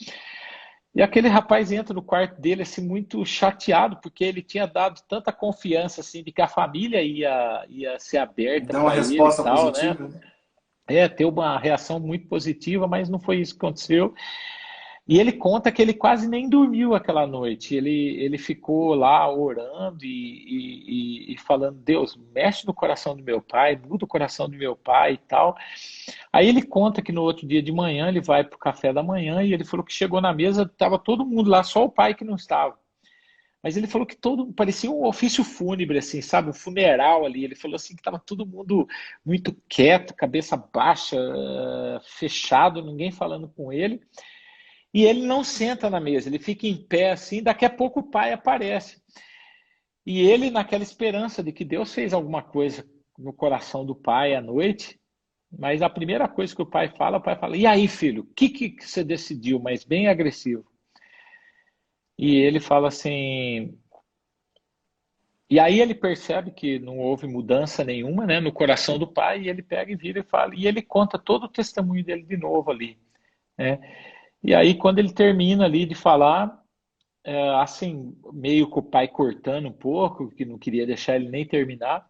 E aquele rapaz entra no quarto dele assim muito chateado, porque ele tinha dado tanta confiança assim de que a família ia ser aberta Dá uma para ele e resposta tal, né? positiva, né? Ter uma reação muito positiva, mas não foi isso que aconteceu. E ele conta que ele quase nem dormiu aquela noite. Ele ficou lá orando e falando, Deus, mexe no coração do meu pai, muda o coração do meu pai e tal. Aí ele conta que no outro dia de manhã ele vai para o café da manhã e ele falou que chegou na mesa, estava todo mundo lá, só o pai que não estava. Mas ele falou que todo parecia um ofício fúnebre, assim, sabe? Um funeral ali. Ele falou assim que estava todo mundo muito quieto, cabeça baixa, fechado, ninguém falando com ele. E ele não senta na mesa, ele fica em pé assim, daqui a pouco o pai aparece. E ele, naquela esperança de que Deus fez alguma coisa no coração do pai à noite, mas a primeira coisa que o pai fala, e aí, filho, o que você decidiu? Mas bem agressivo. E ele fala assim. E aí ele percebe que não houve mudança nenhuma, né, no coração do pai, e ele pega e vira e fala, e ele conta todo o testemunho dele de novo ali, né? E aí, quando ele termina ali de falar, assim, meio que o pai cortando um pouco, que não queria deixar ele nem terminar.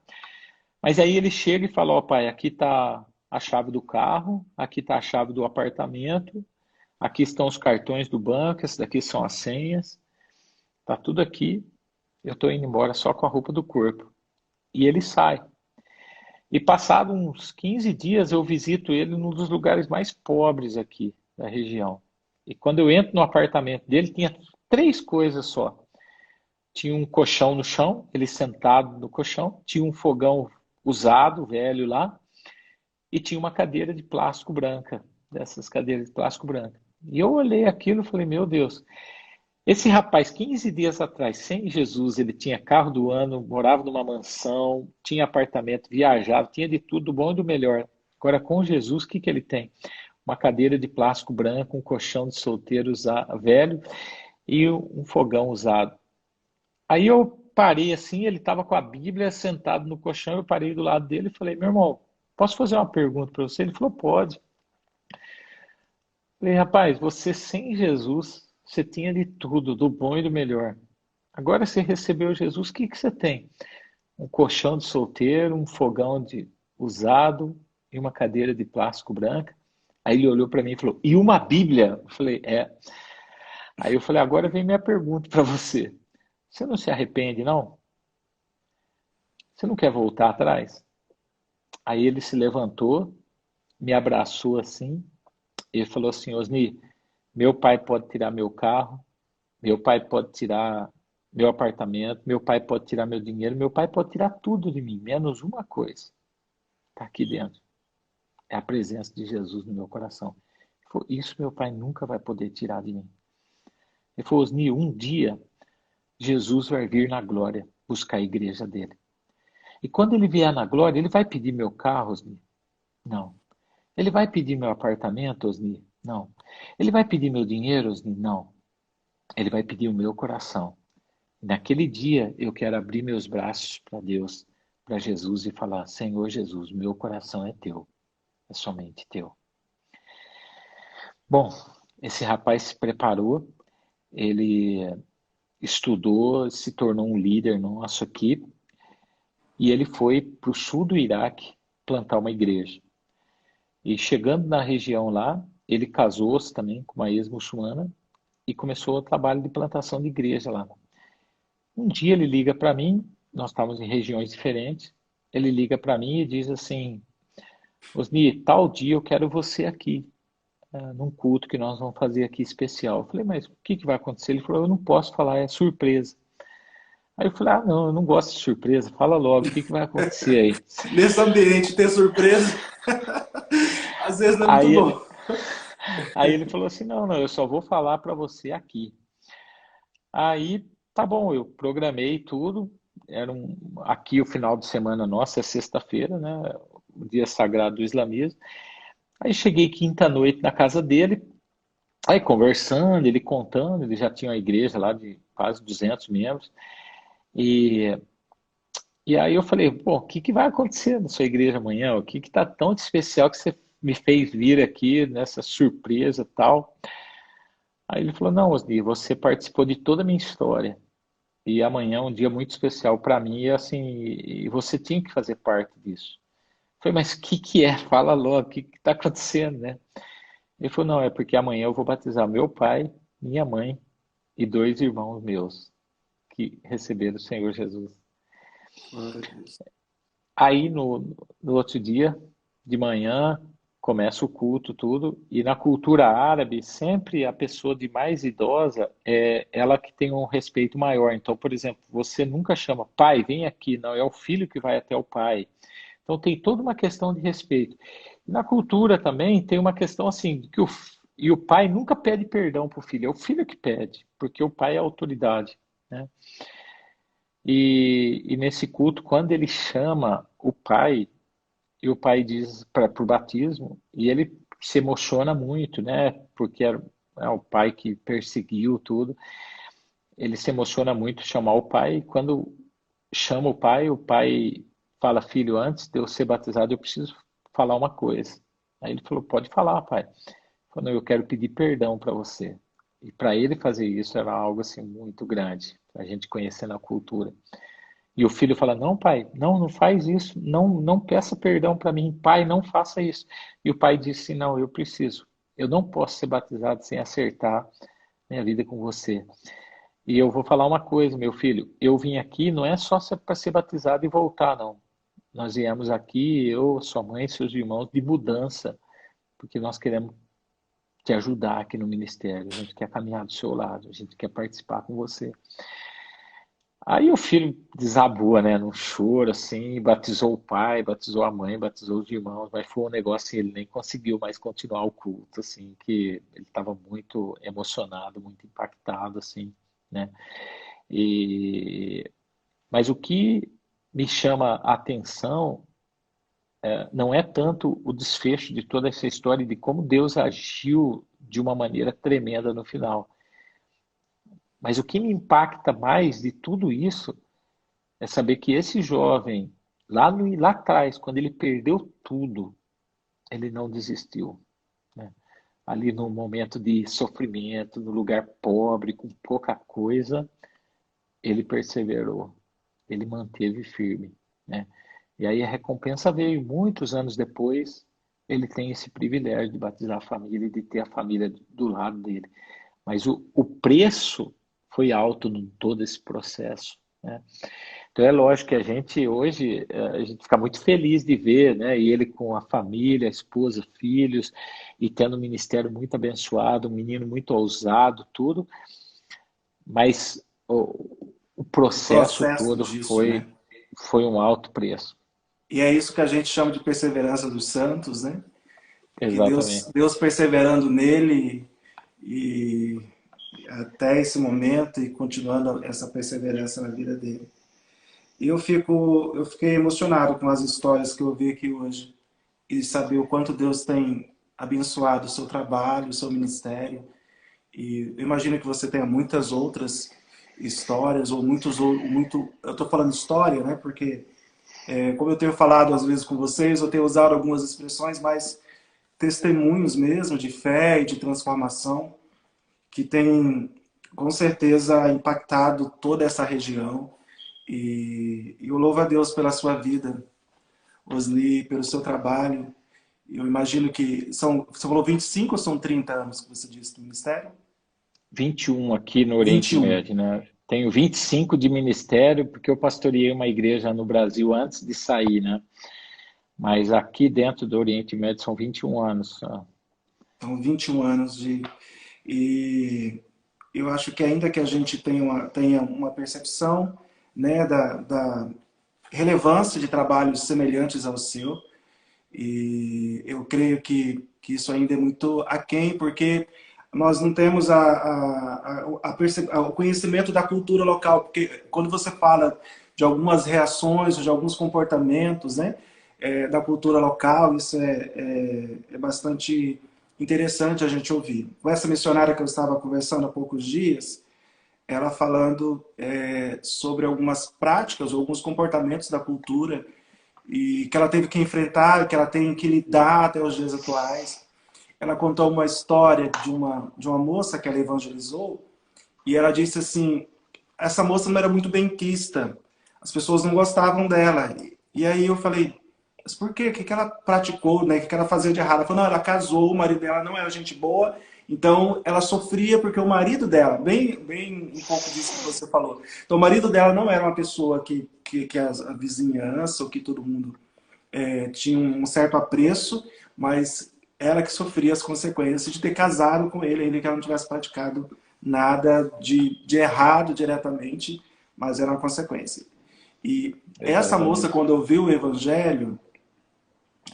Mas aí ele chega e fala, ó pai, aqui está a chave do carro, aqui está a chave do apartamento, aqui estão os cartões do banco, essas daqui são as senhas, tá tudo aqui, eu estou indo embora só com a roupa do corpo. E ele sai. E passado uns 15 dias eu visito ele num dos lugares mais pobres aqui da região. E quando eu entro no apartamento dele, tinha três coisas só. Tinha um colchão no chão, ele sentado no colchão, tinha um fogão usado, velho lá, e tinha uma cadeira de plástico branca, dessas cadeiras de plástico branca. E eu olhei aquilo e falei, meu Deus, esse rapaz, 15 dias atrás, sem Jesus, ele tinha carro do ano, morava numa mansão, tinha apartamento, viajava, tinha de tudo, do bom e do melhor. Agora, com Jesus, o que que ele tem? Uma cadeira de plástico branco, um colchão de solteiro velho e um fogão usado. Aí eu parei assim, ele estava com a Bíblia sentado no colchão, eu parei do lado dele e falei, meu irmão, posso fazer uma pergunta para você? Ele falou, pode. Falei, rapaz, você sem Jesus, você tinha de tudo, do bom e do melhor. Agora você recebeu Jesus, o que que você tem? Um colchão de solteiro, um fogão de usado e uma cadeira de plástico branca. Aí ele olhou para mim e falou, e uma Bíblia? Eu falei, é. Aí eu falei, agora vem minha pergunta para você. Você não se arrepende, não? Você não quer voltar atrás? Aí ele se levantou, me abraçou assim, e falou assim, Osni, meu pai pode tirar meu carro, meu pai pode tirar meu apartamento, meu pai pode tirar meu dinheiro, meu pai pode tirar tudo de mim, menos uma coisa. Está aqui dentro. É a presença de Jesus no meu coração. Ele falou, isso meu pai nunca vai poder tirar de mim. Ele falou, Osni, um dia Jesus vai vir na glória buscar a igreja dele. E quando ele vier na glória, ele vai pedir meu carro, Osni? Não. Ele vai pedir meu apartamento, Osni? Não. Ele vai pedir meu dinheiro, Osni? Não. Ele vai pedir o meu coração. Naquele dia, eu quero abrir meus braços para Deus, para Jesus e falar, Senhor Jesus, meu coração é teu, é somente teu. Bom, esse rapaz se preparou, ele estudou, se tornou um líder nosso aqui, e ele foi para o sul do Iraque plantar uma igreja. E chegando na região lá, ele casou-se também com uma ex-muçulmana e começou o trabalho de plantação de igreja lá. Um dia ele liga para mim, nós estávamos em regiões diferentes, ele liga para mim e diz assim, Osni, tal dia eu quero você aqui, num culto que nós vamos fazer aqui especial. Eu falei, mas o que que vai acontecer? Ele falou, eu não posso falar, é surpresa. Aí eu falei, ah, não, eu não gosto de surpresa, fala logo, o que que vai acontecer aí? Nesse ambiente ter surpresa. Às vezes não é muito Aí bom. ele, aí ele falou assim, não, não, eu só vou falar para você aqui. Aí, tá bom, eu programei tudo. Aqui o final de semana nosso é sexta-feira, né? O dia sagrado do islamismo. Aí cheguei quinta-noite na casa dele, aí conversando, ele contando, ele já tinha uma igreja lá de quase 200 membros. E, e aí eu falei, pô, o que que vai acontecer na sua igreja amanhã? O que que tá tão de especial que você me fez vir aqui nessa surpresa e tal? Aí ele falou, não, Osni, você participou de toda a minha história. E amanhã é um dia muito especial para mim, e assim, e você tinha que fazer parte disso. Eu falei, mas o que é? Fala logo, o que está acontecendo, né? Ele falou, não, é porque amanhã eu vou batizar meu pai, minha mãe e dois irmãos meus que receberam o Senhor Jesus. Glória a Deus. Aí no outro dia, de manhã, começa o culto, tudo, e na cultura árabe, sempre a pessoa de mais idosa é ela que tem um respeito maior. Então, por exemplo, você nunca chama pai, vem aqui, não, é o filho que vai até o pai. Então, tem toda uma questão de respeito. Na cultura também tem uma questão assim, de que e o pai nunca pede perdão para o filho, é o filho que pede, porque o pai é a autoridade, né? E nesse culto, quando ele chama o pai, e o pai diz para o batismo, e ele se emociona muito, né? Porque é o pai que perseguiu tudo. Ele se emociona muito chamar o pai. E quando chama o pai fala: Filho, antes de eu ser batizado, eu preciso falar uma coisa. Aí ele falou: Pode falar, pai. Ele falou: Não, eu quero pedir perdão para você. E para ele fazer isso era algo assim muito grande, a gente conhecendo a cultura. E o filho fala: Não, pai, não, não faz isso, não, não peça perdão para mim, pai, não faça isso. E o pai disse: Não, eu preciso, eu não posso ser batizado sem acertar minha vida com você. E eu vou falar uma coisa, meu filho, eu vim aqui não é só para ser batizado e voltar, não. Nós viemos aqui, eu, sua mãe, seus irmãos, de mudança, porque nós queremos te ajudar aqui no ministério, a gente quer caminhar do seu lado, a gente quer participar com você. Aí o filho desabou, né, num choro, assim, batizou o pai, batizou a mãe, batizou os irmãos, mas foi um negócio assim, ele nem conseguiu mais continuar o culto, assim, que ele estava muito emocionado, muito impactado, assim, né? E, mas o que me chama a atenção não é tanto o desfecho de toda essa história de como Deus agiu de uma maneira tremenda no final, mas o que me impacta mais de tudo isso é saber que esse jovem, lá atrás, quando ele perdeu tudo, ele não desistiu, né? Ali no momento de sofrimento, no lugar pobre, com pouca coisa, ele perseverou, ele manteve firme, né? E aí a recompensa veio muitos anos depois, ele tem esse privilégio de batizar a família e de ter a família do lado dele. Mas o preço foi alto em todo esse processo, né? Então é lógico que a gente hoje a gente fica muito feliz de ver, né? E ele com a família, a esposa, filhos, e tendo um ministério muito abençoado, um menino muito ousado, tudo, mas o O processo processo todo disso, né? foi um alto preço. E é isso que a gente chama de perseverança dos santos, né? Que Exatamente. Deus perseverando nele e até esse momento e continuando essa perseverança na vida dele. E eu fiquei emocionado com as histórias que eu vi aqui hoje e saber o quanto Deus tem abençoado o seu trabalho, o seu ministério. E eu imagino que você tenha muitas outras histórias ou eu estou falando história, né? Porque como eu tenho falado às vezes com vocês, eu tenho usado algumas expressões mais testemunhos mesmo de fé e de transformação que tem com certeza impactado toda essa região. E eu louvo a Deus pela sua vida, Osli, pelo seu trabalho. Eu imagino que você falou 25 ou são 30 anos que você disse do ministério? 21 aqui no Vinte Oriente e um. Médio, né? Tenho 25 de ministério, porque eu pastoreei uma igreja no Brasil antes de sair, né? Mas aqui dentro do Oriente Médio são 21 anos. Então, 21 anos de... E eu acho que ainda que a gente tenha uma percepção, né, da relevância de trabalhos semelhantes ao seu, e eu creio que isso ainda é muito aquém, porque nós não temos o conhecimento da cultura local, porque quando você fala de algumas reações, de alguns comportamentos, né, da cultura local, isso é bastante interessante a gente ouvir. Com essa missionária que eu estava conversando há poucos dias, ela falando sobre algumas práticas, alguns comportamentos da cultura e que ela teve que enfrentar, que ela tem que lidar até os dias atuais. Ela contou uma história de uma moça que ela evangelizou e ela disse assim, essa moça não era muito benquista, as pessoas não gostavam dela. E aí eu falei, mas por quê? O que ela praticou, né? O que ela fazia de errado? Ela falou, não, ela casou, o marido dela não era gente boa, então ela sofria porque o marido dela, bem um pouco disso que você falou. Então o marido dela não era uma pessoa que a vizinhança ou que todo mundo tinha um certo apreço, mas ela que sofria as consequências de ter casado com ele, ainda que ela não tivesse praticado nada de errado diretamente, mas era uma consequência. E essa moça, Exatamente. quando ouviu o evangelho,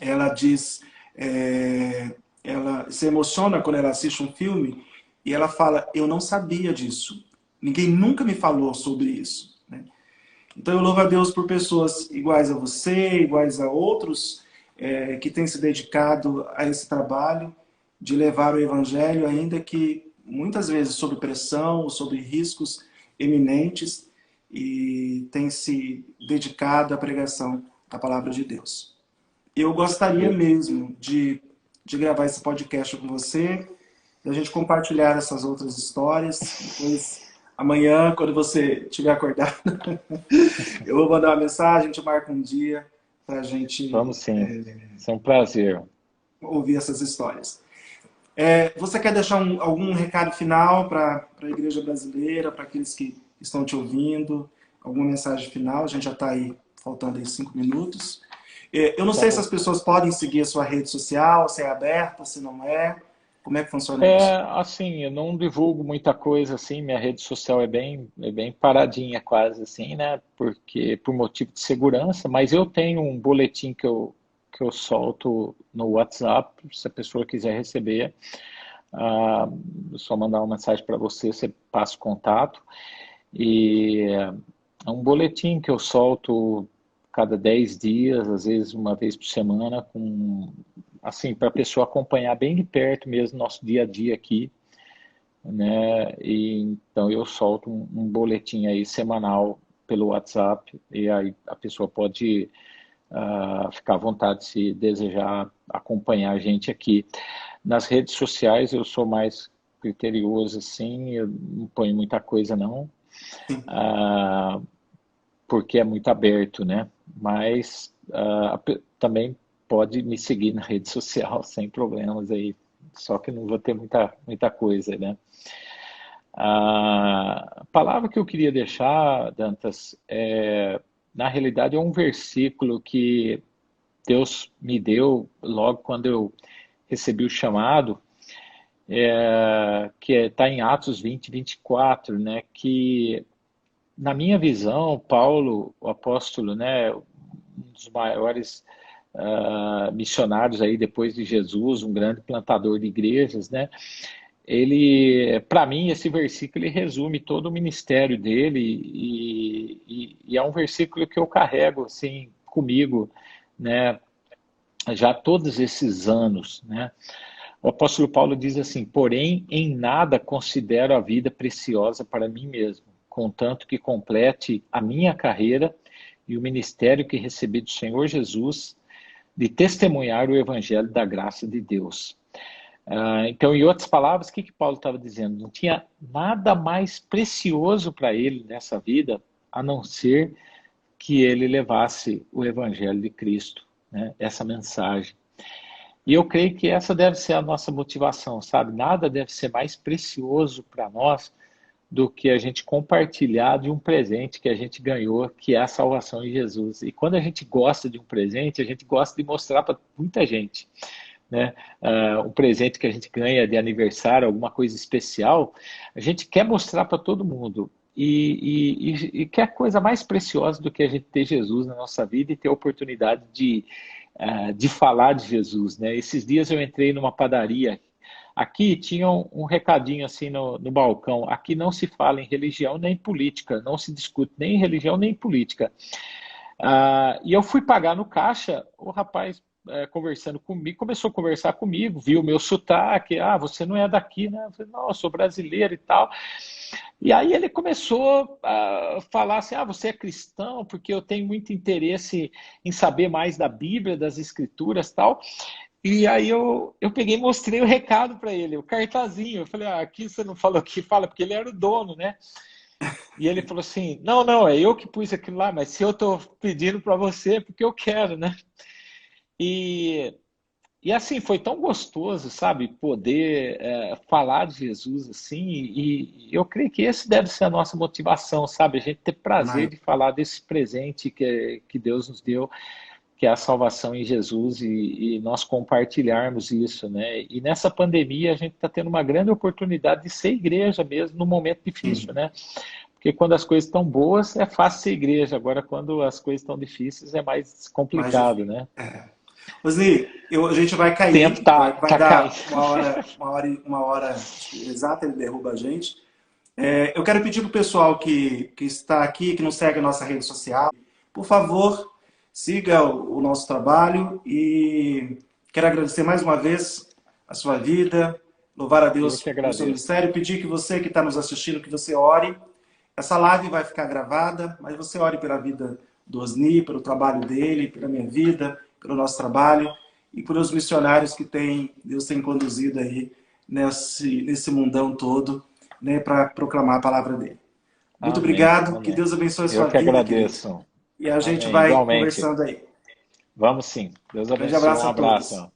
ela diz, ela se emociona quando ela assiste um filme e ela fala, eu não sabia disso. Ninguém nunca me falou sobre isso, né? Então eu louvo a Deus por pessoas iguais a você, iguais a outros, que têm se dedicado a esse trabalho de levar o Evangelho, ainda que muitas vezes sob pressão, sob riscos eminentes, e têm se dedicado à pregação da palavra de Deus. Eu gostaria Eu, mesmo de gravar esse podcast com você, da gente compartilhar essas outras histórias. Depois, amanhã, quando você estiver acordado, eu vou mandar uma mensagem, te marco um dia para a gente vamos sim. Isso é um prazer. ouvir essas histórias. Você quer deixar algum recado final para a igreja brasileira, para aqueles que estão te ouvindo? Alguma mensagem final? A gente já está aí, faltando aí 5 minutos. Eu não Tá sei se as bom. pessoas podem seguir a sua rede social, se é aberta, se não é. Como é que funciona É, isso? assim, eu não divulgo muita coisa, assim, minha rede social é bem paradinha quase, assim, né, porque, por motivo de segurança, mas eu tenho um boletim que eu solto no WhatsApp, se a pessoa quiser receber, ah, é só mandar uma mensagem para você, você passa o contato, e é um boletim que eu solto cada 10 dias, às vezes uma vez por semana, com, assim, para a pessoa acompanhar bem de perto mesmo nosso dia a dia aqui, né? E então eu solto um boletim aí semanal pelo WhatsApp e aí a pessoa pode ficar à vontade se desejar acompanhar a gente aqui. Nas redes sociais eu sou mais criterioso assim, eu não ponho muita coisa não, ah, porque é muito aberto, né? Mas também pode me seguir na rede social sem problemas aí, só que não vou ter muita coisa, né? A palavra que eu queria deixar, Dantas, na realidade é um versículo que Deus me deu logo quando eu recebi o chamado, que está em Atos 20, 24, né? Que, na minha visão, Paulo, o apóstolo, né? Um dos maiores missionários aí depois de Jesus, um grande plantador de igrejas, né? Ele, para mim, esse versículo ele resume todo o ministério dele e é um versículo que eu carrego assim comigo, né? Já todos esses anos, né? O apóstolo Paulo diz assim: porém, em nada considero a vida preciosa para mim mesmo, contanto que complete a minha carreira e o ministério que recebi do Senhor Jesus de testemunhar o evangelho da graça de Deus. Então, em outras palavras, o que Paulo estava dizendo? Não tinha nada mais precioso para ele nessa vida a não ser que ele levasse o Evangelho de Cristo, né? Essa mensagem. E eu creio que essa deve ser a nossa motivação, sabe? Nada deve ser mais precioso para nós do que a gente compartilhar de um presente que a gente ganhou, que é a salvação em Jesus. E quando a gente gosta de um presente, a gente gosta de mostrar para muita gente, né? Um presente que a gente ganha de aniversário, alguma coisa especial, a gente quer mostrar para todo mundo. E que é a coisa mais preciosa do que a gente ter Jesus na nossa vida e ter a oportunidade de falar de Jesus, né? Esses dias eu entrei numa padaria. Aqui tinha um recadinho assim no balcão. Aqui não se fala em religião nem política, não se discute nem religião nem política. E eu fui pagar no caixa, o rapaz conversando comigo, começou a conversar comigo, viu o meu sotaque, você não é daqui, né? Eu falei, não, eu sou brasileiro e tal. E aí ele começou a falar assim, você é cristão, porque eu tenho muito interesse em saber mais da Bíblia, das Escrituras e tal. E aí eu peguei e mostrei o recado para ele, o cartazinho. Eu falei, aqui você não falou que fala, porque ele era o dono, né? E ele falou assim, não, não, é eu que pus aquilo lá, mas se eu estou pedindo para você, é porque eu quero, né? E, e assim, foi tão gostoso, sabe, poder falar de Jesus assim, e eu creio que esse deve ser a nossa motivação, sabe? A gente ter prazer Mas de falar desse presente que Deus nos deu, que é a salvação em Jesus, e nós compartilharmos isso, né? E nessa pandemia a gente está tendo uma grande oportunidade de ser igreja mesmo num momento difícil, sim, né? Porque quando as coisas estão boas é fácil ser igreja, agora quando as coisas estão difíceis é mais mais complicado, difícil. né? Osni, a gente vai O tempo cair, vai tá caindo. dar uma hora acho que exata, ele derruba a gente. Eu quero pedir para o pessoal que está aqui, que não segue a nossa rede social, por favor, siga o nosso trabalho e quero agradecer mais uma vez a sua vida, louvar a Eu que Deus pelo seu agradeço. ministério, pedir que você que está nos assistindo, que você ore. Essa live vai ficar gravada, mas você ore pela vida do Osni, pelo trabalho dele, pela minha vida, pelo nosso trabalho e pelos missionários que Deus tem conduzido aí nesse mundão todo, né, para proclamar a palavra dele. Muito Amém, obrigado, que amém. Deus abençoe a Eu sua que vida, querido. agradeço. E a gente Amém, vai igualmente. conversando aí. Vamos sim. Deus Grande abençoe. abraço Um a todos. abraço.